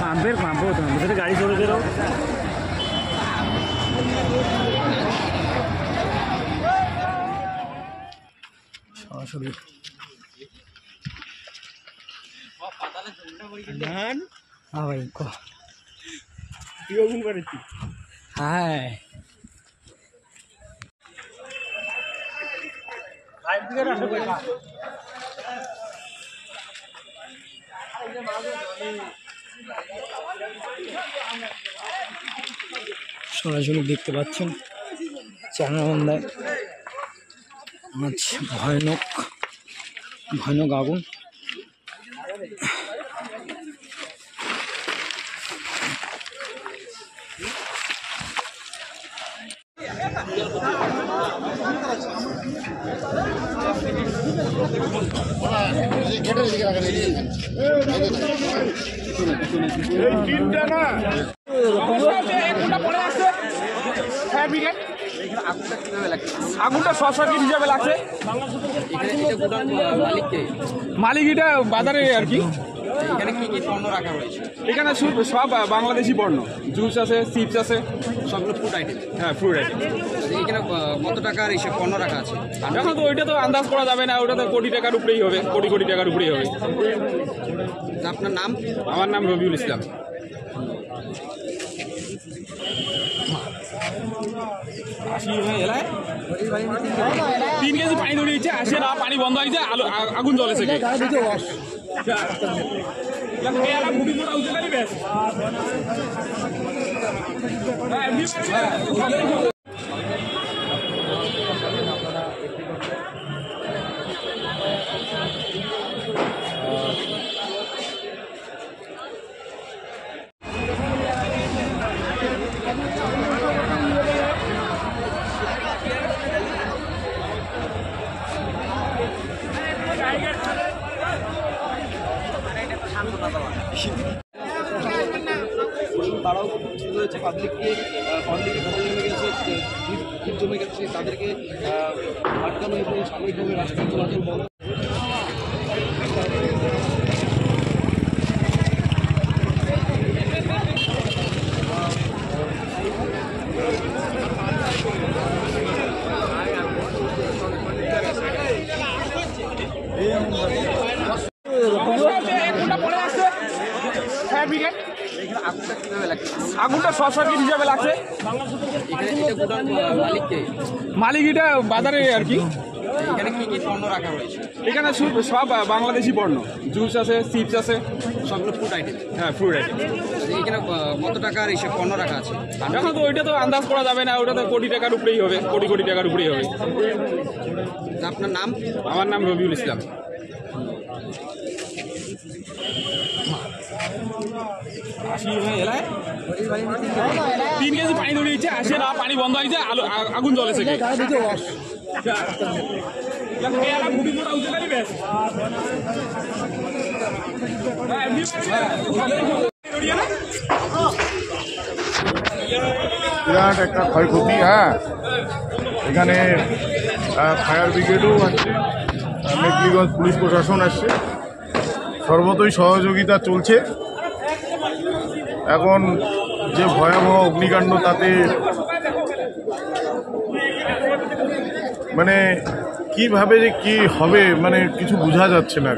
Hampir mampu tuh, jadi gaड़ी suruh kiro. Sorry. Dan, apa ini kok? Dia pun berarti. Hai. Hai, dia rasa berapa? সরাসরি দেখতে পাচ্ছেন চারাবান্ধায় ভয়ানক ভয়ানক আগুন। আগুনটা শর্ট সার্কিট হিসাবে লাগছে। মালিক এটা বাজারে আর কি। এখানে কি কি পণ্য রাখা রয়েছে? এখানে সব বাংলাদেশি পণ্য, জুস আছে, চিপস আছে, সবগুলো ফুড আইটেম। হ্যাঁ, ফুড আইটেম। এখানে কত টাকার এইসব পণ্য রাখা আছে? এখন তো ওইটা তো আন্দাজ করা যাবে না, ওটা তো কোটি টাকার উপরেই হবে, কোটি কোটি টাকার উপরেই হবে। আপনার নাম? আমার নাম রবিউল ইসলাম। तीन केजी पानी धरे आसे ना पानी बंद हो आगुन जले তারাও রয়েছে পাবলিককে জমে গেছে তাদেরকে আটকানো এবং সাময়িকভাবে রাস্তা চলাচল বন্ধ। আগুনটা শর্ট সার্কিট হিসাবে লাগছে। মালিক এটা বাজারে আর কি। এখানে কি কি পণ্য রাখা রয়েছে? এখানে সব বাংলাদেশি পণ্য, জুস আছে, চিপস আছে, সবগুলো ফুড আইটেম। হ্যাঁ, ফুড আইটেম। এখানে কত টাকার এইসব পণ্য রাখা আছে? এখন তো ওইটা তো আন্দাজ করা যাবে না, ওটা তো কোটি টাকার উপরেই হবে, কোটি কোটি টাকার উপরেই হবে। আপনার নাম? আমার নাম রবিউল ইসলাম। तीन केजी पानी धरे आसे ना पानी बंद हो आगुन जले বিরাট একটা ক্ষয়ক্ষতি। হ্যাঁ, এখানে ফায়ার ব্রিগেডও আসছে, মেঘলিগঞ্জ পুলিশ প্রশাসন আসছে, সর্বতই সহযোগিতা চলছে। এখন যে ভয়াবহ অগ্নিকাণ্ড, তাতে মানে কিভাবে যে কি হবে মানে কিছু বোঝা যাচ্ছে না।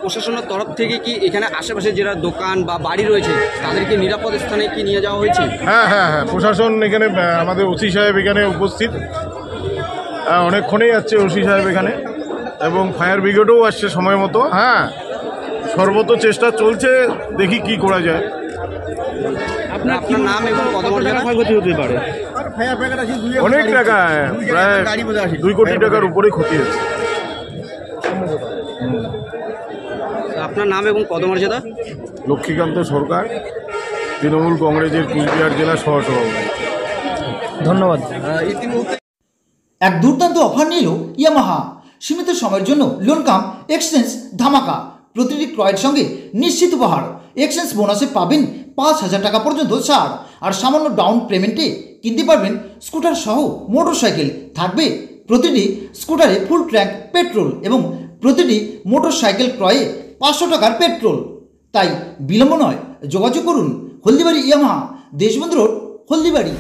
প্রশাসনের তরফ থেকে কি এখানে আশেপাশে যারা দোকান বা বাড়ি রয়েছে তাদেরকে নিরাপদ স্থানে কি নিয়ে যাওয়া হয়েছে? হ্যাঁ হ্যাঁ হ্যাঁ, প্রশাসন এখানে, আমাদের ওসি সাহেব এখানে উপস্থিত, অনেকক্ষণেই আসছে ওসি সাহেব এখানে, এবং ফায়ার ব্রিগেডও আসছে সময় মতো। হ্যাঁ, সর্বত চেষ্টা চলছে, দেখি কি করা যায়। আপনার নাম এবং কত টাকা ক্ষয়ক্ষতি হতে পারে? অনেক টাকা, প্রায় 2 কোটি টাকার উপরে ক্ষতি হয়েছে। আপনার নাম এবং পদমর্যাদা? লক্ষ্মীকান্ত সরকার, তৃণমূল কংগ্রেসের কুচবিহার জেলা সহসভাপতি। ধন্যবাদ। এক দুর্দান্ত অফার নিল ইয়ামাহা। সীমিত সময়ের জন্য লোন কাম এক্সচেঞ্জ ধামাকা। প্রতিটি ক্রয়ের সঙ্গে নিশ্চিত উপহার। এক্সচেঞ্জ বোনাসে পাবেন 5,000 টাকা পর্যন্ত ছাড়। আর সামান্য ডাউন পেমেন্টে কিনতে পারবেন স্কুটার সহ মোটরসাইকেল। থাকবে প্রতিটি স্কুটারে ফুল ট্যাঙ্ক পেট্রোল এবং প্রতিটি মোটরসাইকেল ক্রয়ে 500 টাকার পেট্রোল। তাই বিলম্ব নয়, যোগাযোগ করুন হলদিবাড়ি ইয়ামাহা, দেশবন্ধু রোড, হলদিবাড়ি।